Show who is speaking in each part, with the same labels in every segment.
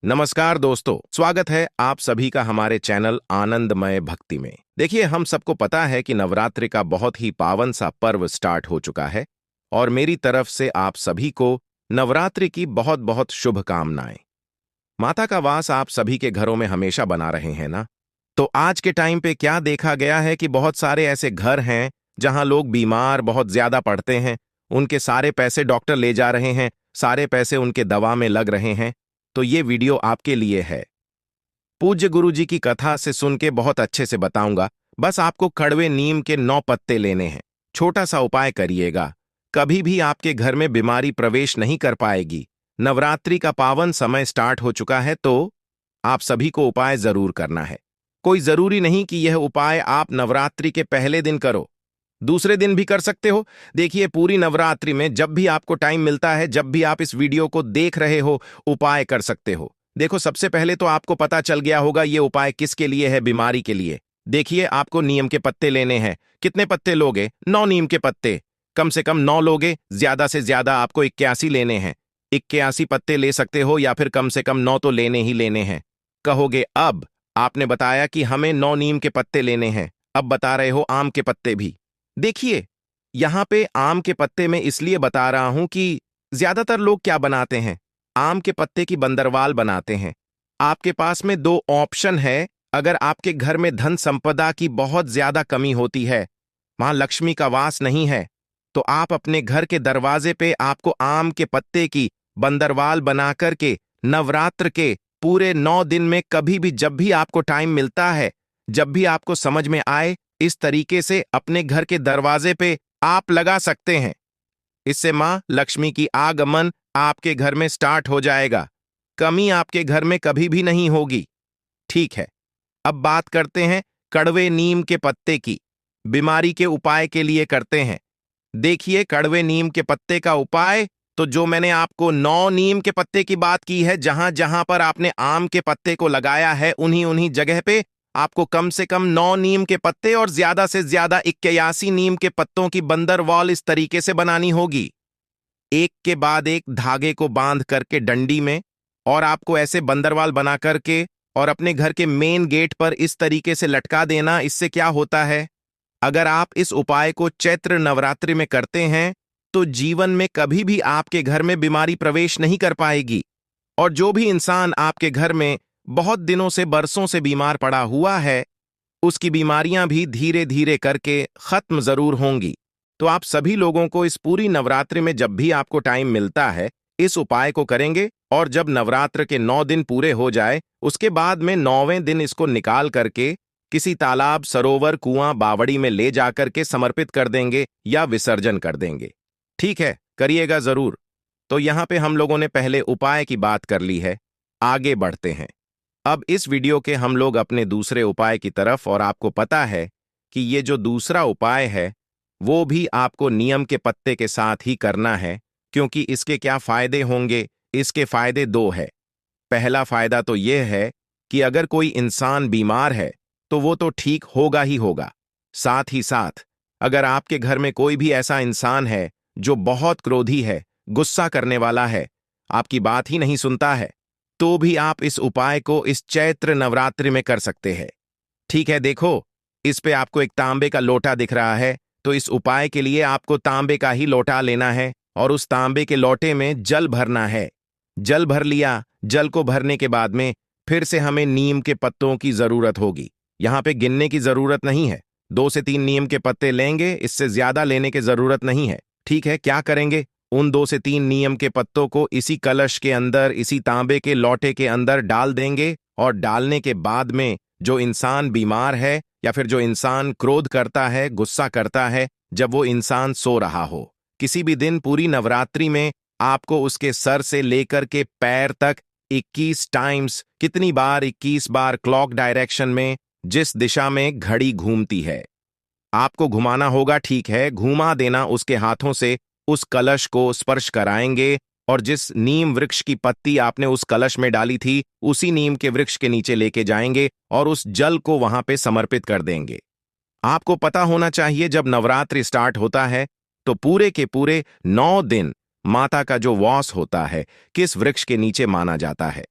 Speaker 1: नमस्कार दोस्तों, स्वागत है आप सभी का हमारे चैनल आनंदमय भक्ति में। देखिए, हम सबको पता है कि नवरात्रि का बहुत ही पावन सा पर्व स्टार्ट हो चुका है और मेरी तरफ से आप सभी को नवरात्रि की बहुत बहुत शुभकामनाएं। माता का वास आप सभी के घरों में हमेशा बना रहे हैं ना। तो आज के टाइम पे क्या देखा गया है कि बहुत सारे ऐसे घर हैं जहां लोग बीमार बहुत ज्यादा पड़ते हैं, उनके सारे पैसे डॉक्टर ले जा रहे हैं, सारे पैसे उनके दवा में लग रहे हैं। तो ये वीडियो आपके लिए है। पूज्य गुरु जी की कथा से सुन के बहुत अच्छे से बताऊंगा। बस आपको कड़वे नीम के 9 पत्ते लेने हैं। छोटा सा उपाय करिएगा, कभी भी आपके घर में बीमारी प्रवेश नहीं कर पाएगी। नवरात्रि का पावन समय स्टार्ट हो चुका है, तो आप सभी को उपाय जरूर करना है। कोई जरूरी नहीं कि यह उपाय आप नवरात्रि के पहले दिन करो, दूसरे दिन भी कर सकते हो। देखिए, पूरी नवरात्रि में जब भी आपको टाइम मिलता है, जब भी आप इस वीडियो को देख रहे हो, उपाय कर सकते हो। देखो, सबसे पहले तो आपको पता चल गया होगा ये उपाय किसके लिए है, बीमारी के लिए। देखिए, आपको नीम के पत्ते लेने हैं। कितने पत्ते लोगे? 9 नीम के पत्ते। कम से कम 9 लोगे, ज्यादा से ज्यादा आपको 81 लेने हैं। 81 पत्ते ले सकते हो या फिर कम से कम 9 तो लेने ही लेने हैं। कहोगे, अब आपने बताया कि हमें 9 नीम के पत्ते लेने हैं, अब बता रहे हो आम के पत्ते भी। देखिए, यहां पे आम के पत्ते में इसलिए बता रहा हूं कि ज्यादातर लोग क्या बनाते हैं, आम के पत्ते की बंदरवाल बनाते हैं। आपके पास में 2 ऑप्शन है। अगर आपके घर में धन संपदा की बहुत ज्यादा कमी होती है, वहां लक्ष्मी का वास नहीं है, तो आप अपने घर के दरवाजे पे आपको आम के पत्ते की बंदरवाल बना करके नवरात्र के पूरे 9 दिन में कभी भी जब भी आपको टाइम मिलता है, जब भी आपको समझ में आए, इस तरीके से अपने घर के दरवाजे पे आप लगा सकते हैं। इससे मां लक्ष्मी की आगमन आपके घर में स्टार्ट हो जाएगा। कमी आपके घर में कभी भी नहीं होगी। ठीक है, अब बात करते हैं कड़वे नीम के पत्ते की। बीमारी के उपाय के लिए करते हैं। देखिए, कड़वे नीम के पत्ते का उपाय तो जो मैंने आपको 9 नीम के पत्ते की बात की है, जहां जहां पर आपने आम के पत्ते को लगाया है, उन्हीं उन्हीं जगह पे आपको कम से कम 9 नीम के पत्ते और ज्यादा से ज्यादा 81 नीम के पत्तों की बंदरवाल इस तरीके से बनानी होगी। एक के बाद एक धागे को बांध करके डंडी में, और आपको ऐसे बंदरवाल बना करके और अपने घर के मेन गेट पर इस तरीके से लटका देना। इससे क्या होता है, अगर आप इस उपाय को चैत्र नवरात्रि में करते हैं तो जीवन में कभी भी आपके घर में बीमारी प्रवेश नहीं कर पाएगी। और जो भी इंसान आपके घर में बहुत दिनों से, बरसों से बीमार पड़ा हुआ है, उसकी बीमारियां भी धीरे धीरे करके खत्म जरूर होंगी। तो आप सभी लोगों को इस पूरी नवरात्रि में जब भी आपको टाइम मिलता है, इस उपाय को करेंगे। और जब नवरात्र के 9 दिन पूरे हो जाए, उसके बाद में 9वें दिन इसको निकाल करके किसी तालाब, सरोवर, कुआं, बावड़ी में ले जाकर के समर्पित कर देंगे या विसर्जन कर देंगे। ठीक है, करिएगा जरूर। तो यहां पे हम लोगों ने पहले उपाय की बात कर ली है, आगे बढ़ते हैं। अब इस वीडियो के हम लोग अपने दूसरे उपाय की तरफ। और आपको पता है कि ये जो दूसरा उपाय है, वो भी आपको नीम के पत्ते के साथ ही करना है। क्योंकि इसके क्या फायदे होंगे? इसके फायदे 2 है। पहला फायदा तो यह है कि अगर कोई इंसान बीमार है तो वो तो ठीक होगा ही होगा। साथ ही साथ अगर आपके घर में कोई भी ऐसा इंसान है जो बहुत क्रोधी है, गुस्सा करने वाला है, आपकी बात ही नहीं सुनता है, तो भी आप इस उपाय को इस चैत्र नवरात्रि में कर सकते हैं। ठीक है, देखो, इस पे आपको एक तांबे का लोटा दिख रहा है। तो इस उपाय के लिए आपको तांबे का ही लोटा लेना है और उस तांबे के लोटे में जल भरना है। जल भर लिया। जल को भरने के बाद में फिर से हमें नीम के पत्तों की जरूरत होगी। यहां पे गिनने की जरूरत नहीं है, 2 से 3 नीम के पत्ते लेंगे, इससे ज्यादा लेने की जरूरत नहीं है। ठीक है, क्या करेंगे, उन 2 से 3 नीम के पत्तों को इसी कलश के अंदर, इसी तांबे के लोटे के अंदर डाल देंगे। और डालने के बाद में जो इंसान बीमार है या फिर जो इंसान क्रोध करता है, गुस्सा करता है, जब वो इंसान सो रहा हो, किसी भी दिन पूरी नवरात्रि में आपको उसके सर से लेकर के पैर तक 21 टाइम्स, कितनी बार, 21 बार क्लॉक डायरेक्शन में, जिस दिशा में घड़ी घूमती है, आपको घुमाना होगा। ठीक है, घुमा देना उसके हाथों से। उस कलश को स्पर्श कराएंगे और जिस नीम वृक्ष की पत्ती आपने उस कलश में डाली थी, उसी नीम के वृक्ष के नीचे लेके जाएंगे और उस जल को वहां पे समर्पित कर देंगे। आपको पता होना चाहिए, जब नवरात्रि स्टार्ट होता है तो पूरे के पूरे 9 दिन माता का जो वास होता है, किस वृक्ष के नीचे माना जाता है।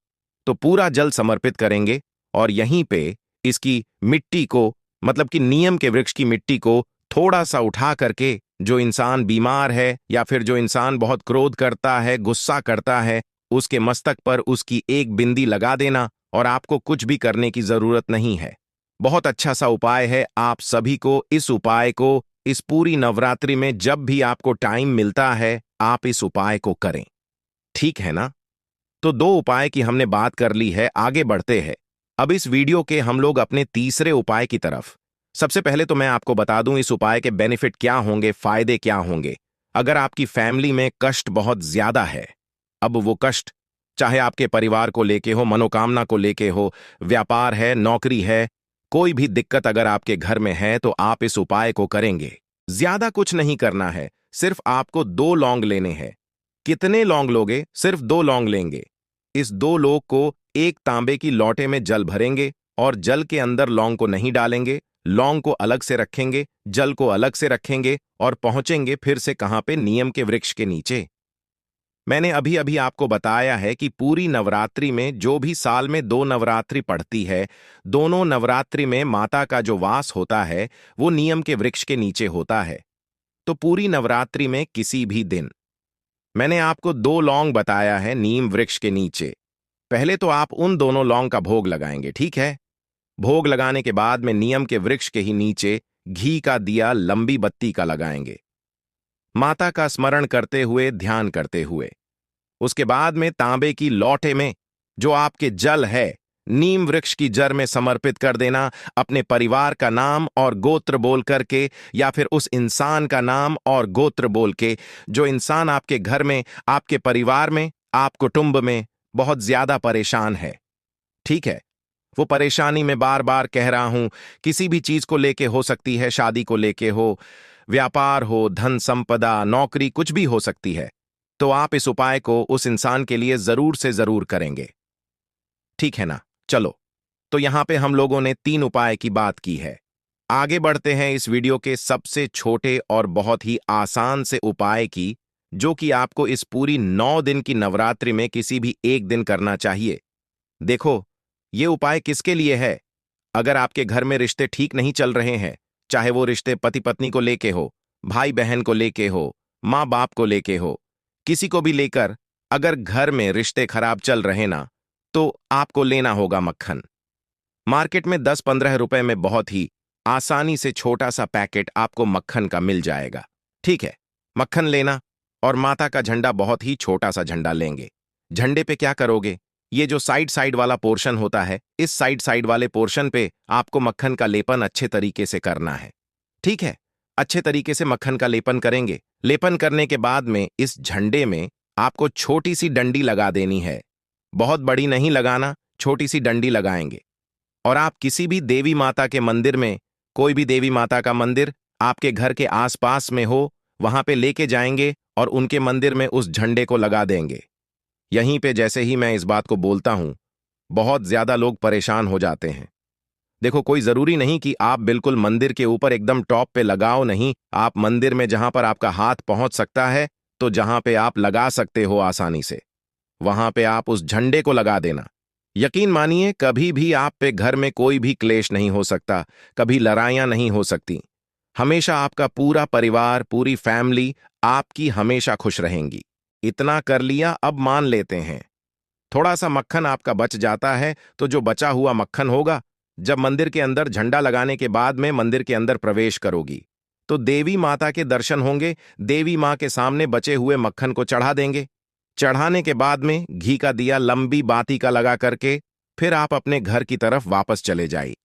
Speaker 1: तो पूरा जल समर्पित करेंगे और यहीं पे इसकी मिट्टी को, मतलब कि नीम के वृक्ष की मिट्टी को थोड़ा सा उठा करके, जो इंसान बीमार है या फिर जो इंसान बहुत क्रोध करता है, गुस्सा करता है, उसके मस्तक पर उसकी एक बिंदी लगा देना और आपको कुछ भी करने की जरूरत नहीं है। बहुत अच्छा सा उपाय है। आप सभी को इस उपाय को इस पूरी नवरात्रि में जब भी आपको टाइम मिलता है, आप इस उपाय को करें। ठीक है ना? तो दो उपाय की हमने बात कर ली है, आगे बढ़ते हैं। अब इस वीडियो के हम लोग अपने तीसरे उपाय की तरफ। सबसे पहले तो मैं आपको बता दूं इस उपाय के बेनिफिट क्या होंगे, फायदे क्या होंगे। अगर आपकी फैमिली में कष्ट बहुत ज्यादा है, अब वो कष्ट चाहे आपके परिवार को लेके हो, मनोकामना को लेके हो, व्यापार है, नौकरी है, कोई भी दिक्कत अगर आपके घर में है तो आप इस उपाय को करेंगे। ज्यादा कुछ नहीं करना है, सिर्फ आपको 2 लौंग लेने हैं। कितने लौंग लोगे? सिर्फ 2 लौंग लेंगे। इस 2 लौंग को एक तांबे की लोटे में जल भरेंगे और जल के अंदर लौंग को नहीं डालेंगे, लौंग को अलग से रखेंगे, जल को अलग से रखेंगे और पहुंचेंगे फिर से कहां पे? नीम के वृक्ष के नीचे। मैंने अभी अभी आपको बताया है कि पूरी नवरात्रि में जो भी साल में 2 नवरात्रि पड़ती है, दोनों नवरात्रि में माता का जो वास होता है वो नीम के वृक्ष के नीचे होता है। तो पूरी नवरात्रि में किसी भी दिन मैंने आपको 2 लौंग बताया है नीम वृक्ष के नीचे। पहले तो आप उन दोनों लौंग का भोग लगाएंगे, ठीक है? भोग लगाने के बाद में नीम के वृक्ष के ही नीचे घी का दिया लंबी बत्ती का लगाएंगे, माता का स्मरण करते हुए, ध्यान करते हुए। उसके बाद में तांबे की लौटे में जो आपके जल है, नीम वृक्ष की जड़ में समर्पित कर देना, अपने परिवार का नाम और गोत्र बोल करके या फिर उस इंसान का नाम और गोत्र बोल के, जो इंसान आपके घर में, आपके परिवार में, आप कुटुंब में बहुत ज्यादा परेशान है। ठीक है? वो परेशानी में बार बार कह रहा हूं, किसी भी चीज को लेके हो सकती है, शादी को लेके हो, व्यापार हो, धन संपदा, नौकरी, कुछ भी हो सकती है। तो आप इस उपाय को उस इंसान के लिए जरूर से जरूर करेंगे। ठीक है ना? चलो, तो यहां पे हम लोगों ने 3 उपाय की बात की है। आगे बढ़ते हैं इस वीडियो के सबसे छोटे और बहुत ही आसान से उपाय की, जो कि आपको इस पूरी 9 दिन की नवरात्रि में किसी भी एक दिन करना चाहिए। देखो, ये उपाय किसके लिए है? अगर आपके घर में रिश्ते ठीक नहीं चल रहे हैं, चाहे वो रिश्ते पति पत्नी को लेके हो, भाई बहन को लेके हो, माँ बाप को लेके हो, किसी को भी लेकर अगर घर में रिश्ते खराब चल रहे ना, तो आपको लेना होगा मक्खन। मार्केट में 10-15 रुपए में बहुत ही आसानी से छोटा सा पैकेट आपको मक्खन का मिल जाएगा। ठीक है? मक्खन लेना और माता का झंडा, बहुत ही छोटा सा झंडा लेंगे। झंडे पे क्या करोगे? ये जो साइड साइड वाला पोर्शन होता है, इस साइड साइड वाले पोर्शन पे आपको मक्खन का लेपन अच्छे तरीके से करना है। ठीक है? अच्छे तरीके से मक्खन का लेपन करेंगे। लेपन करने के बाद में इस झंडे में आपको छोटी सी डंडी लगा देनी है। बहुत बड़ी नहीं लगाना, छोटी सी डंडी लगाएंगे। और आप किसी भी देवी माता के मंदिर में, कोई भी देवी माता का मंदिर आपके घर के आसपास में हो, वहां पे लेके जाएंगे और उनके मंदिर में उस झंडे को लगा देंगे। यहीं पे जैसे ही मैं इस बात को बोलता हूं, बहुत ज्यादा लोग परेशान हो जाते हैं। देखो, कोई जरूरी नहीं कि आप बिल्कुल मंदिर के ऊपर एकदम टॉप पे लगाओ, नहीं। आप मंदिर में जहां पर आपका हाथ पहुंच सकता है, तो जहां पे आप लगा सकते हो आसानी से, वहां पे आप उस झंडे को लगा देना। यकीन मानिए, कभी भी आप पे घर में कोई भी क्लेश नहीं हो सकता, कभी लड़ाइयां नहीं हो सकती। हमेशा आपका पूरा परिवार, पूरी फैमिली आपकी हमेशा खुश रहेंगी। इतना कर लिया, अब मान लेते हैं थोड़ा सा मक्खन आपका बच जाता है, तो जो बचा हुआ मक्खन होगा, जब मंदिर के अंदर झंडा लगाने के बाद में मंदिर के अंदर प्रवेश करोगी, तो देवी माता के दर्शन होंगे। देवी माँ के सामने बचे हुए मक्खन को चढ़ा देंगे। चढ़ाने के बाद में घी का दिया लंबी बाती का लगा करके फिर आप अपने घर की तरफ वापस चले जाइए।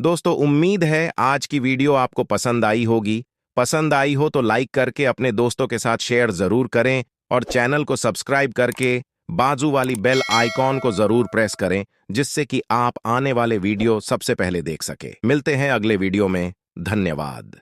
Speaker 1: दोस्तों, उम्मीद है आज की वीडियो आपको पसंद आई होगी। पसंद आई हो तो लाइक करके अपने दोस्तों के साथ शेयर जरूर करें और चैनल को सब्सक्राइब करके बाजू वाली बेल आइकॉन को जरूर प्रेस करें, जिससे कि आप आने वाले वीडियो सबसे पहले देख सके। मिलते हैं अगले वीडियो में। धन्यवाद।